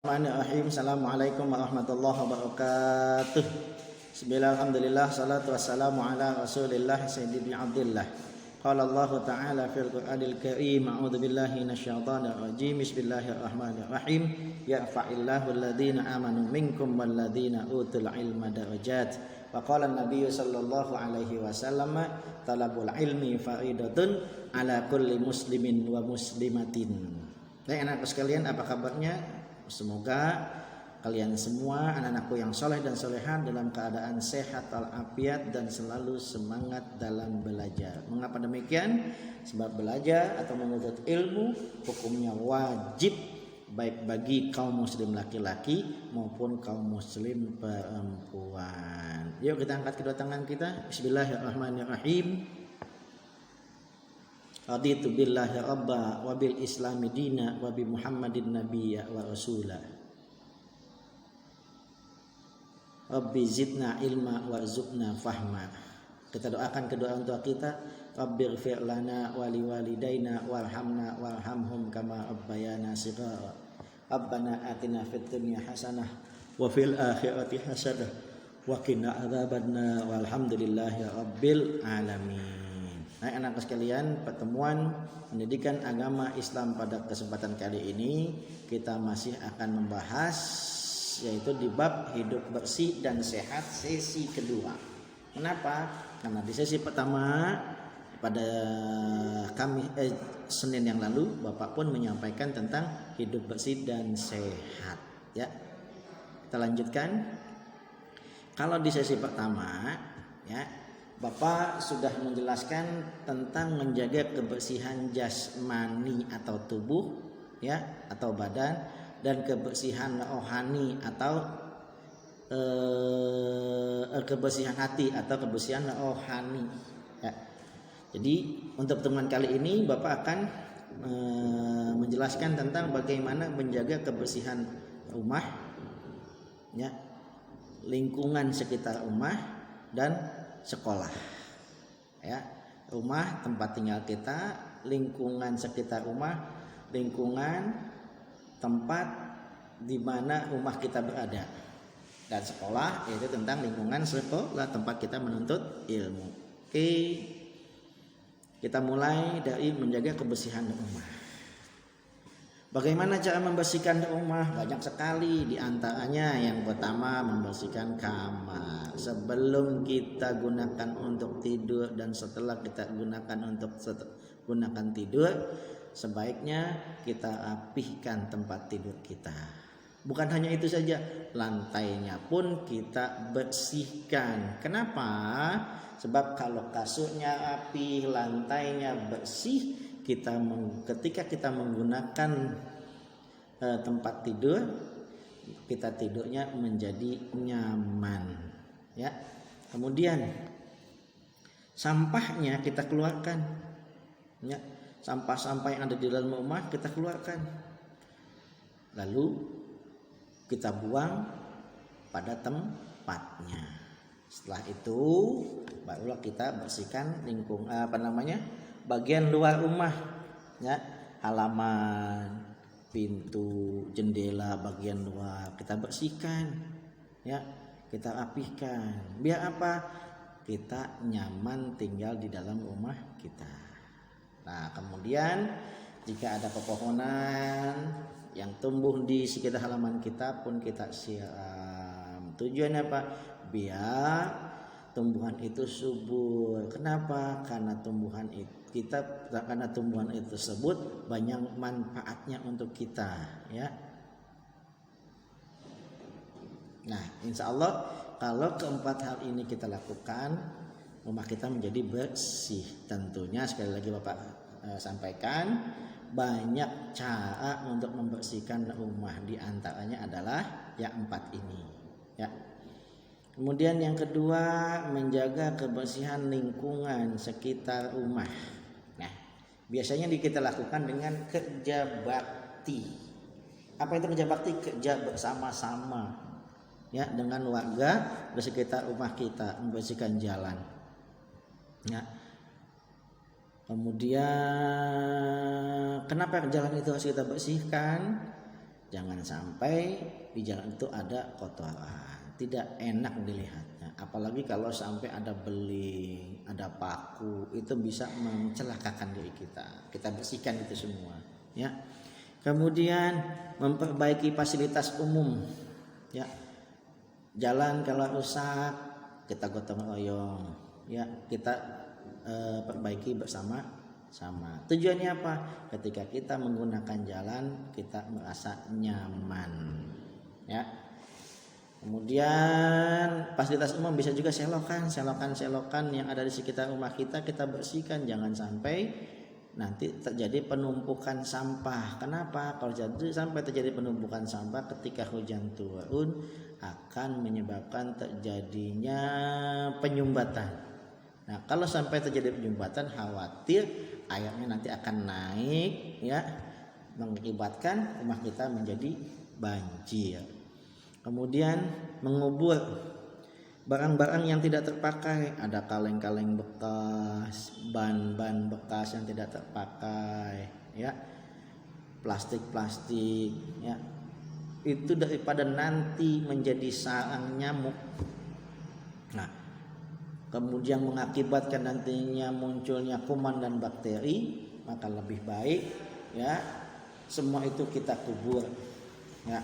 Bismillahirrahmanirrahim. Assalamualaikum warahmatullahi wabarakatuh. Bismillahirrahmanirrahim. Salatu wassalamu ala Rasulillah sayyidina Abdullah. Qala Allah Ta'ala fil Qur'anil Karim. A'udzu billahi minasyaitonir rajim. Bismillahirrahmanirrahim. Yarfa'illahu alladhina amanu minkum walladhina utul ilma darajat. Wa qala an-nabiy sallallahu alaihi wasallam talabul ilmi faridatun ala kulli muslimin wa muslimatin. Baik anak-anakku sekalian, apa kabarnya? Semoga kalian semua anak-anakku yang soleh dan soleha dalam keadaan sehat walafiat dan selalu semangat dalam belajar. Mengapa demikian? Sebab belajar atau menuntut ilmu hukumnya wajib baik bagi kaum muslim laki-laki maupun kaum muslim perempuan. Yuk kita angkat kedua tangan kita. Bismillahirrahmanirrahim. Raditu billahi rabba wa bil islami dina wa bi muhammadin nabiyya wa rasula. Rabbi zidna ilma wa zubna fahma. Kita doakan kedua orang tua kita, Rabbir fi'lana wa liwalidaina warhamna warhamhum kama rabbayana shighara. Rabbana atina fid dunya hasanah wa fil akhirati hasanah wa qina adzabannar walhamdulillahi rabbil alamin. Nah, anak sekalian, pertemuan pendidikan agama Islam pada kesempatan kali ini kita masih akan membahas yaitu di bab hidup bersih dan sehat sesi kedua. Kenapa? Karena di sesi pertama pada Senin yang lalu Bapak pun menyampaikan tentang hidup bersih dan sehat. Ya, kita lanjutkan. Kalau di sesi pertama, ya. Bapak sudah menjelaskan tentang menjaga kebersihan jasmani atau tubuh, ya, atau badan, dan kebersihan rohani atau kebersihan hati atau kebersihan rohani. Ya. Jadi untuk pertemuan kali ini Bapak akan menjelaskan tentang bagaimana menjaga kebersihan rumah, ya, lingkungan sekitar rumah dan sekolah, ya, rumah tempat tinggal kita, lingkungan sekitar rumah, lingkungan tempat di mana rumah kita berada, dan sekolah yaitu tentang lingkungan sekolah tempat kita menuntut ilmu. Oke, kita mulai dari menjaga kebersihan rumah. Bagaimana cara membersihkan rumah? Banyak sekali, di antaranya yang pertama membersihkan kamar. Sebelum kita gunakan untuk tidur dan setelah kita gunakan untuk gunakan tidur, sebaiknya kita rapihkan tempat tidur kita. Bukan hanya itu saja, lantainya pun kita bersihkan. Kenapa? Sebab kalau kasurnya rapi, lantainya bersih, ketika kita menggunakan tempat tidur, kita tidurnya menjadi nyaman, ya. Kemudian sampahnya kita keluarkan, ya. Sampah-sampah yang ada di dalam rumah kita keluarkan, lalu kita buang pada tempatnya. Setelah itu barulah kita bersihkan bagian luar rumah, ya, halaman, pintu, jendela bagian luar kita bersihkan, ya, kita rapihkan. Biar apa? Kita nyaman tinggal di dalam rumah kita. Nah, kemudian jika ada pepohonan yang tumbuh di sekitar halaman kita pun kita siram. Tujuannya apa? Biar tumbuhan itu subur. Kenapa? Karena tumbuhan itu tersebut banyak manfaatnya untuk kita, ya. Nah, insya Allah kalau keempat hal ini kita lakukan, rumah kita menjadi bersih. Tentunya sekali lagi Bapak sampaikan banyak cara untuk membersihkan rumah, di antaranya adalah yang 4 ini, ya. Kemudian yang kedua, menjaga kebersihan lingkungan sekitar rumah. Nah, biasanya kita lakukan dengan kerja bakti. Apa itu kerja bakti? Kerja bersama-sama, ya, dengan warga di sekitar rumah kita, membersihkan jalan, ya. Kemudian kenapa jalan itu harus kita bersihkan? Jangan sampai di jalan itu ada kotoran, tidak enak dilihatnya. Apalagi kalau sampai ada beling, ada paku, itu bisa mencelakakan diri kita. Kita bersihkan itu semua, ya. Kemudian memperbaiki fasilitas umum, ya. Jalan kalau rusak kita gotong royong, ya, kita perbaiki bersama. Tujuannya apa? Ketika kita menggunakan jalan kita merasa nyaman, ya. Kemudian fasilitas umum bisa juga selokan yang ada di sekitar rumah kita bersihkan. Jangan sampai nanti terjadi penumpukan sampah. Kenapa? Kalau sampai terjadi penumpukan sampah ketika hujan turun akan menyebabkan terjadinya penyumbatan. Nah, kalau sampai terjadi penyumbatan, khawatir airnya nanti akan naik, ya, mengakibatkan rumah kita menjadi banjir. Kemudian mengubur barang-barang yang tidak terpakai, ada kaleng-kaleng bekas, ban-ban bekas yang tidak terpakai, ya, plastik-plastik, ya, itu daripada nanti menjadi sarang nyamuk. Nah, kemudian mengakibatkan nantinya munculnya kuman dan bakteri, maka lebih baik, ya, semua itu kita kubur, ya.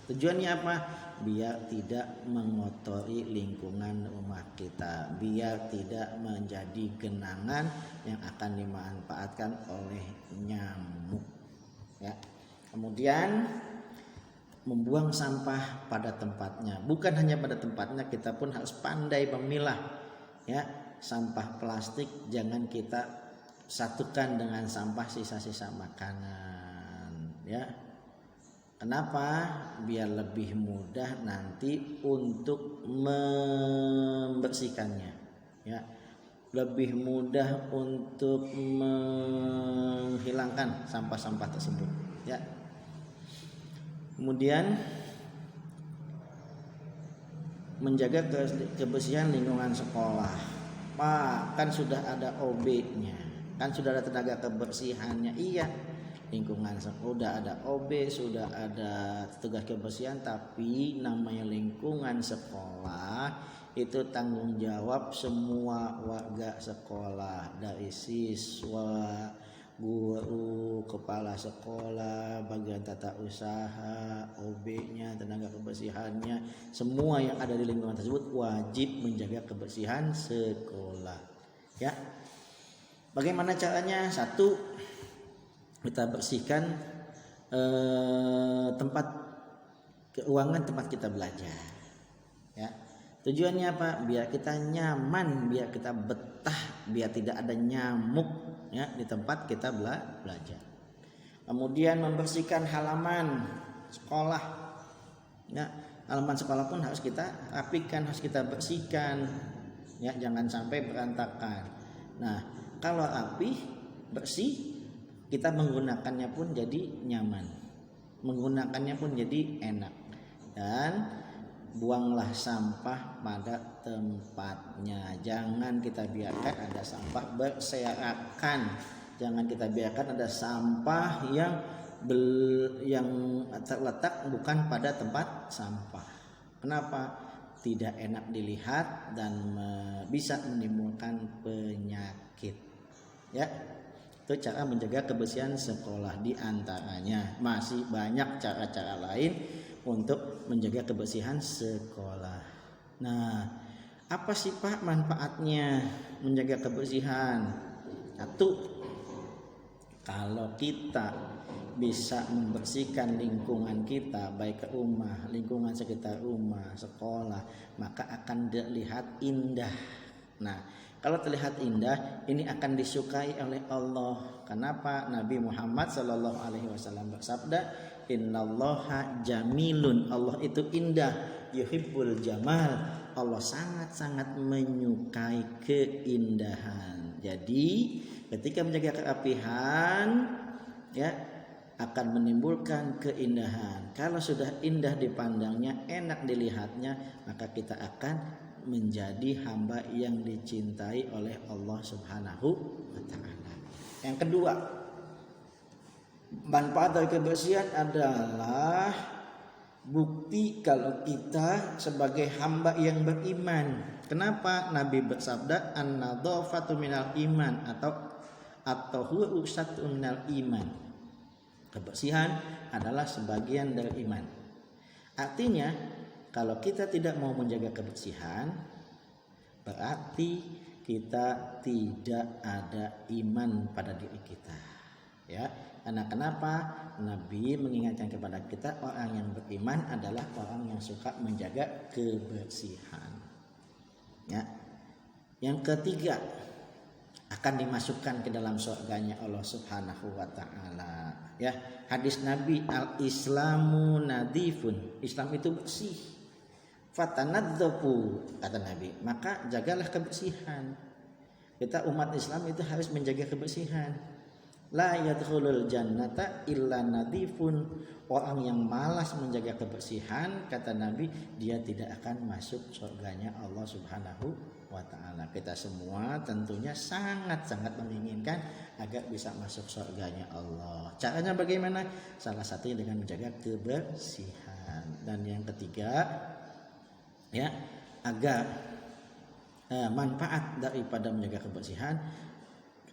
Tujuannya apa? Biar tidak mengotori lingkungan rumah kita, biar tidak menjadi genangan yang akan dimanfaatkan oleh nyamuk, ya. Kemudian membuang sampah pada tempatnya. Bukan hanya pada tempatnya, kita pun harus pandai memilah, ya. Sampah plastik jangan kita satukan dengan sampah sisa-sisa makanan, ya. Kenapa? Biar lebih mudah nanti untuk membersihkannya, ya. Lebih mudah untuk menghilangkan sampah-sampah tersebut, ya. Kemudian menjaga kebersihan lingkungan sekolah. Pak, kan sudah ada OB-nya, kan sudah ada tenaga kebersihannya. Iya, lingkungan sudah ada OB, sudah ada tugas kebersihan, tapi namanya lingkungan sekolah itu tanggung jawab semua warga sekolah, dari siswa, guru, kepala sekolah, bagian tata usaha, OB-nya, tenaga kebersihannya, semua yang ada di lingkungan tersebut wajib menjaga kebersihan sekolah, ya. Bagaimana caranya? Satu, kita bersihkan ruangan tempat kita belajar, ya. Tujuannya apa? Biar kita nyaman, biar kita betah, biar tidak ada nyamuk, ya, di tempat kita belajar. Kemudian membersihkan halaman sekolah, ya. Halaman sekolah pun harus kita rapikan, harus kita bersihkan, ya, jangan sampai berantakan. Nah, kalau rapi, bersih, kita menggunakannya pun jadi nyaman, menggunakannya pun jadi enak. Dan buanglah sampah pada tempatnya. Jangan kita biarkan ada sampah berserakan. Jangan kita biarkan ada sampah yang terletak bukan pada tempat sampah. Kenapa? Tidak enak dilihat dan bisa menimbulkan penyakit, ya. Itu cara menjaga kebersihan sekolah. Di antaranya masih banyak cara-cara lain untuk menjaga kebersihan sekolah. Nah, apa sih Pak manfaatnya menjaga kebersihan? Satu, kalau kita bisa membersihkan lingkungan kita, baik ke rumah, lingkungan sekitar rumah, sekolah, maka akan terlihat indah. Nah, kalau terlihat indah, ini akan disukai oleh Allah. Kenapa? Nabi Muhammad SAW bersabda, Innallaha jamilun. Allah itu indah, yuhibbul jamal. Allah sangat-sangat menyukai keindahan. Jadi, ketika menjaga kerapihan, ya, akan menimbulkan keindahan. Kalau sudah indah dipandangnya, enak dilihatnya, maka kita akan menjadi hamba yang dicintai oleh Allah Subhanahu wa ta'ala. Yang kedua, Manfaat dari kebersihan adalah bukti kalau kita sebagai hamba yang beriman. Kenapa Nabi bersabda an-nadhafatu minal iman atau huwa usatun minal iman. Kebersihan adalah sebagian dari iman. Artinya kalau kita tidak mau menjaga kebersihan, berarti kita tidak ada iman pada diri kita. Ya, karena kenapa? Nabi mengingatkan kepada kita orang yang beriman adalah orang yang suka menjaga kebersihan. Ya. Yang ketiga, akan dimasukkan ke dalam surganya Allah Subhanahu wa taala. Ya, hadis Nabi al-Islamu nadifun. Islam itu bersih. Fatanadzafu kata Nabi, maka jagalah kebersihan. Kita umat Islam itu harus menjaga kebersihan. La yadkhulul jannata illa nadifun. Orang yang malas menjaga kebersihan, kata Nabi, dia tidak akan masuk surganya Allah Subhanahu wa taala. Kita semua tentunya sangat-sangat menginginkan agar bisa masuk surganya Allah. Caranya bagaimana? Salah satunya dengan menjaga kebersihan. Dan yang ketiga, ya, agar manfaat daripada menjaga kebersihan,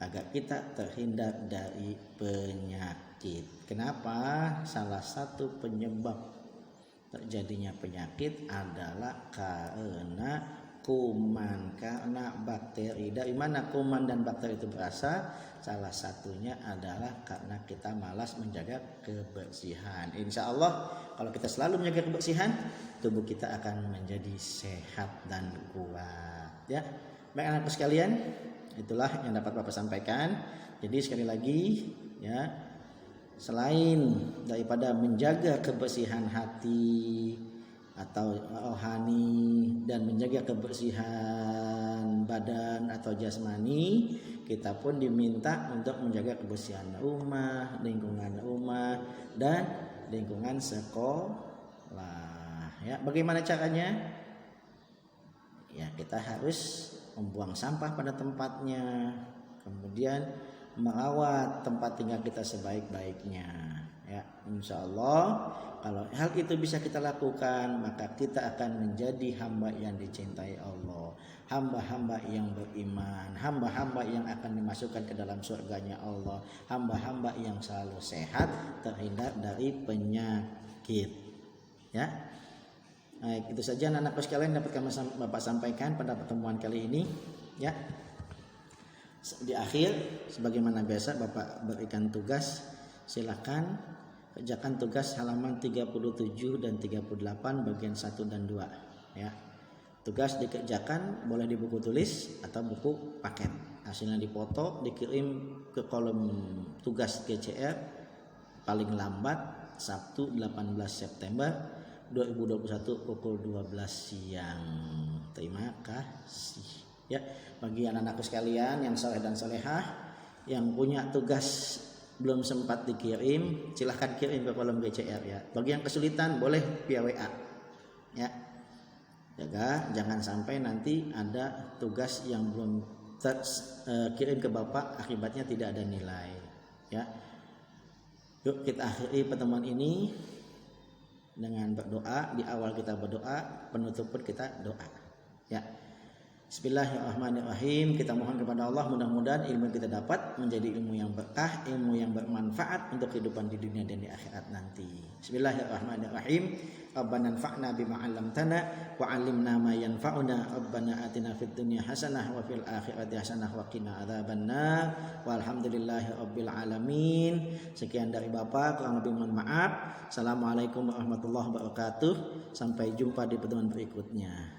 agar kita terhindar dari penyakit. Kenapa? Salah satu penyebab terjadinya penyakit adalah karena kuman, karena bakteri. Dari mana kuman dan bakteri itu berasal? Salah satunya adalah karena kita malas menjaga kebersihan. Insya Allah kalau kita selalu menjaga kebersihan, tubuh kita akan menjadi sehat dan kuat. Ya, baik anak-anak sekalian, itulah yang dapat Bapak sampaikan. Jadi sekali lagi, ya, selain daripada menjaga kebersihan hati atau rohani dan menjaga kebersihan badan atau jasmani, kita pun diminta untuk menjaga kebersihan rumah, lingkungan rumah, dan lingkungan sekolah. Ya, bagaimana caranya? Ya, kita harus membuang sampah pada tempatnya, kemudian merawat tempat tinggal kita sebaik-baiknya. Ya, insya Allah kalau hal itu bisa kita lakukan, maka kita akan menjadi hamba yang dicintai Allah, hamba-hamba yang beriman, hamba-hamba yang akan dimasukkan ke dalam surganya Allah, hamba-hamba yang selalu sehat, terhindar dari penyakit. Ya, baik, itu saja anak-anakku sekalian dapat kami Bapak sampaikan pada pertemuan kali ini. Ya, di akhir sebagaimana biasa Bapak berikan tugas, silakan kerjakan tugas halaman 37 dan 38 bagian 1 dan 2. Ya, tugas dikerjakan boleh di buku tulis atau buku paket. Hasilnya dipoto, dikirim ke kolom tugas GCR paling lambat Sabtu 18 September 2021 pukul 12 siang. Terima kasih. Ya, bagi anak-anakku sekalian yang saleh dan salehah yang punya tugas belum sempat dikirim, silahkan kirim ke kolom GCR ya. Bagi yang kesulitan boleh via WA. Ya. Jaga jangan sampai nanti ada tugas yang belum kirim ke Bapak akibatnya tidak ada nilai. Ya. Yuk kita akhiri pertemuan ini dengan berdoa. Di awal kita berdoa, penutup pun kita doa. Ya. Bismillahirrahmanirrahim. Kita mohon kepada Allah mudah-mudahan ilmu yang kita dapat menjadi ilmu yang berkah, ilmu yang bermanfaat untuk kehidupan di dunia dan di akhirat nanti. Bismillahirrahmanirrahim. Rabbana anfa'na bima 'allamtana wa 'allimna ma yanfa'una. Rabbana atina fid dunya hasanah wa fil akhirati hasanah wa qina adzabannar. Walhamdulillahirabbil alamin. Sekian dari Bapak, kurang lebih mohon maaf. Assalamualaikum warahmatullahi wabarakatuh. Sampai jumpa di pertemuan berikutnya.